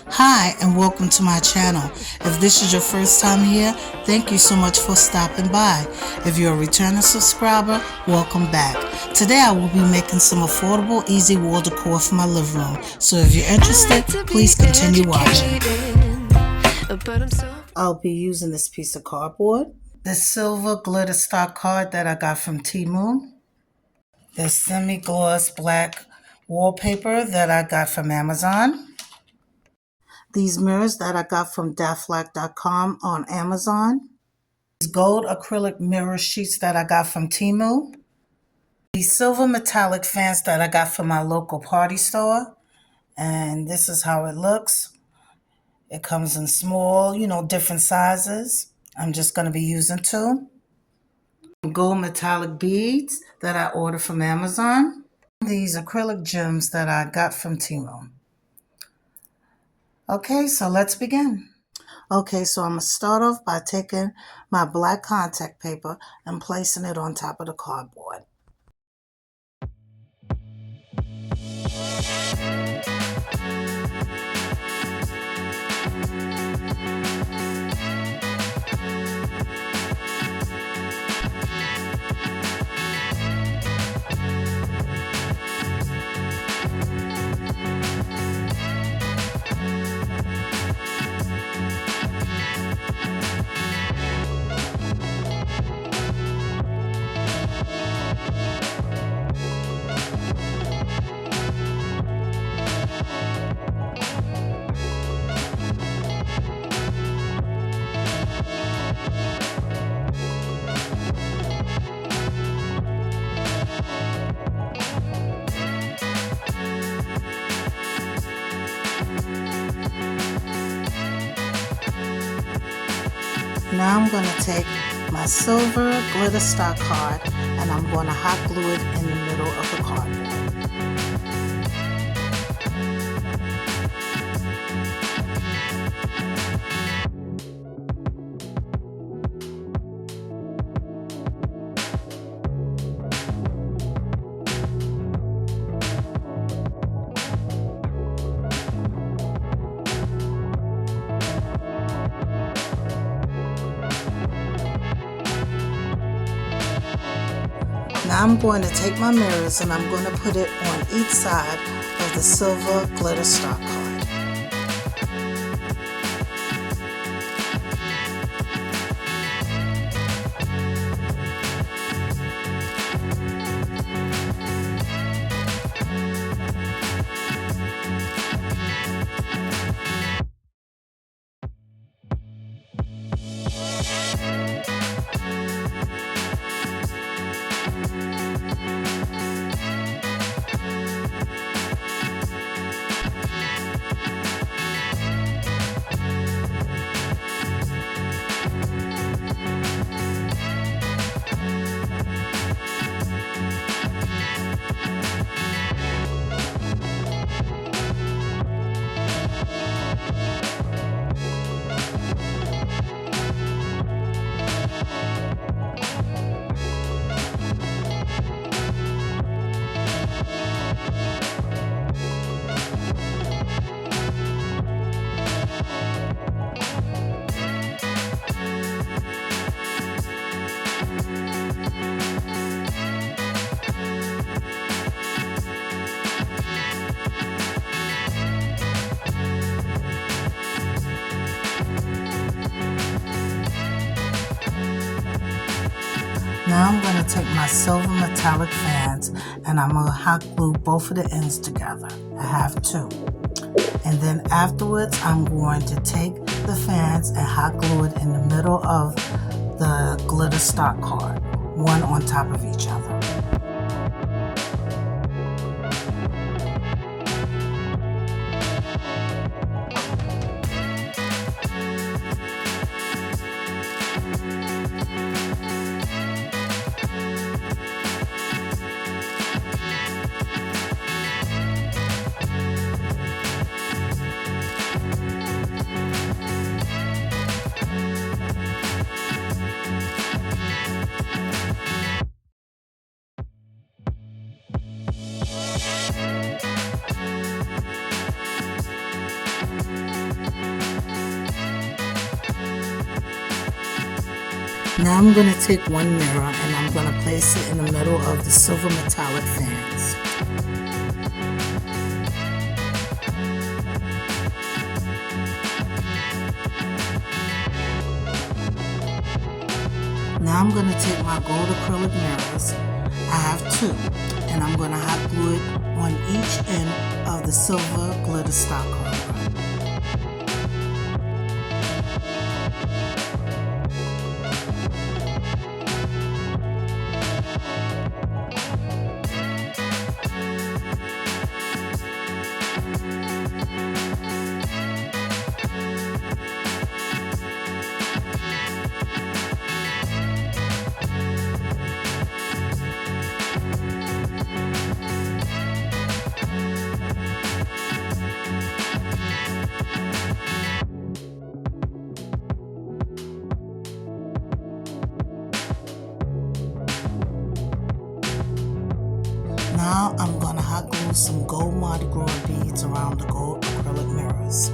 Hi and welcome to my channel. If this is your first time here, thank you so much for stopping by. If you're a returning subscriber, welcome back. Today I will be making some affordable, easy wall decor for my living room. So if you're interested, please continue watching. I'll be using this piece of cardboard, this silver glitter stock card that I got from Temu, this semi-gloss black wallpaper that I got from Amazon, these mirrors that I got from dafflack.com on Amazon, these gold acrylic mirror sheets that I got from Temu, these silver metallic fans that I got from my local party store, and this is how it looks. It comes in small, different sizes. I'm just going to be using two. Gold metallic beads that I ordered from Amazon. These acrylic gems that I got from Temu. Okay, so let's begin. Okay, so I'm going to start off by taking my black contact paper and placing it on top of the cardboard. Now I'm going to take my silver glitter stock card and I'm going to hot glue it in the middle of the cardboard. Now I'm going to take my mirrors and I'm going to put it on each side of the silver glitter stock card. Now I'm going to take my silver metallic fans and I'm going to hot glue both of the ends together. I have two. And then afterwards I'm going to take the fans and hot glue it in the middle of the glitter stock card, one on top of each other. Now I'm going to take one mirror and I'm going to place it in the middle of the silver metallic fans. Now I'm going to take my gold acrylic mirrors, I have two, and I'm going to hot glue it on each end of the silver glitter stock card. Now I'm going to hot glue some gold Mardi Gras beads around the gold acrylic mirrors.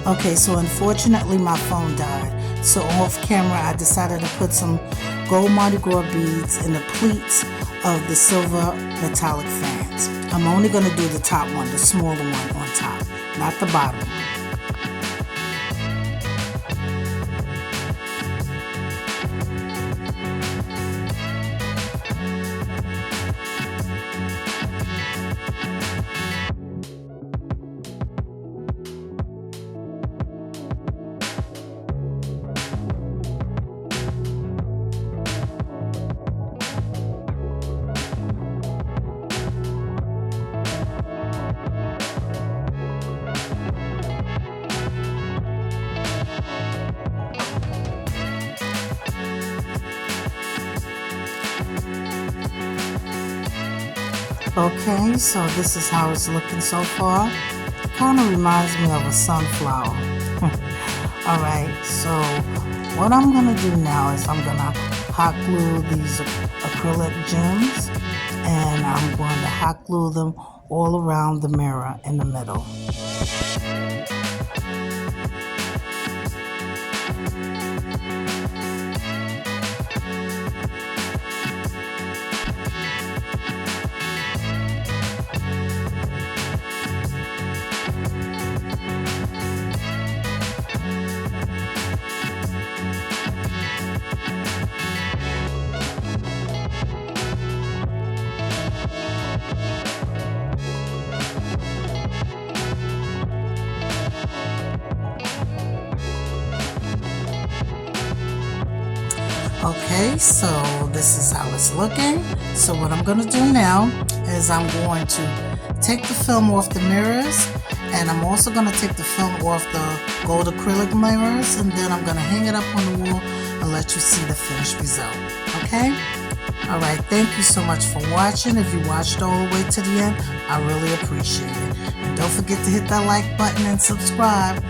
Okay, so unfortunately my phone died. So off camera I decided to put some gold Mardi Gras beads in the pleats of the silver metallic fans. I'm only going to do the top one, the smaller one on top, not the bottom one. Okay, so this is how it's looking so far. Kind of reminds me of a sunflower. Alright, so what I'm going to do now is I'm going to hot glue these acrylic gems, and I'm going to hot glue them all around the mirror in the middle. Okay, so this is how it's looking. So what I'm going to do now is I'm going to take the film off the mirrors, and I'm also going to take the film off the gold acrylic mirrors, and then I'm going to hang it up on the wall and let you see the finished result. Okay? Alright, thank you so much for watching. If you watched all the way to the end, I really appreciate it. And don't forget to hit that like button and subscribe.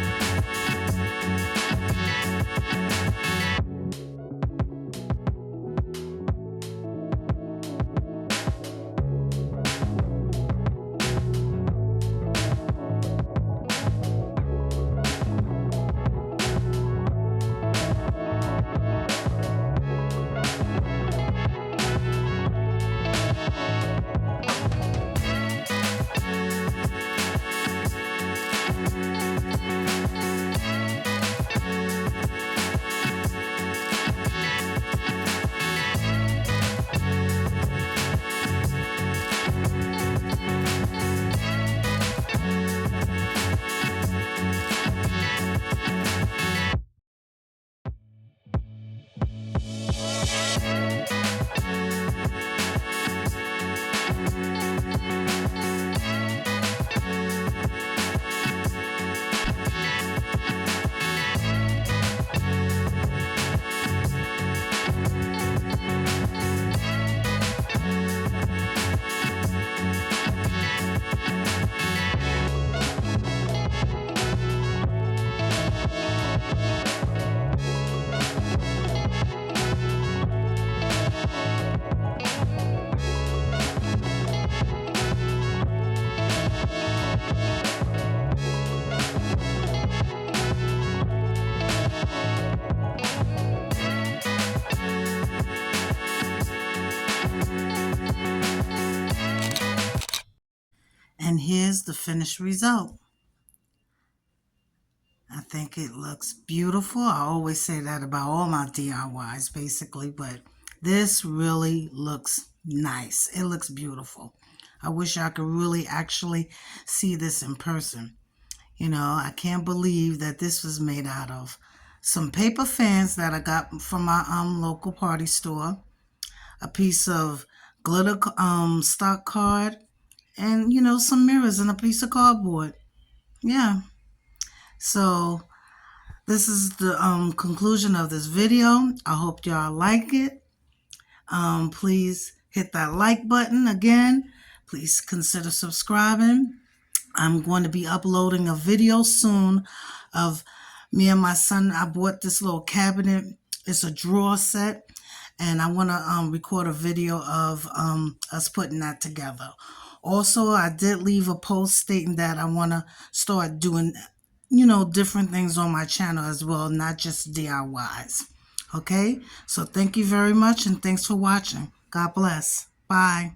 And here's the finished result. I think it looks beautiful. I always say that about all my DIYs basically, but this really looks nice. It looks beautiful. I wish I could really actually see this in person. You know, I can't believe that this was made out of some paper fans that I got from my local party store, a piece of glitter stock card, and you know, some mirrors and a piece of cardboard. Yeah. So this is the conclusion of this video. I hope y'all like it. Please hit that like button again. Please consider subscribing. I'm going to be uploading a video soon of me and my son. I bought this little cabinet. It's a drawer set. And I want to record a video of us putting that together. Also, I did leave a post stating that I want to start doing, you know, different things on my channel as well, not just DIYs. Okay? So thank you very much, and thanks for watching. God bless. Bye.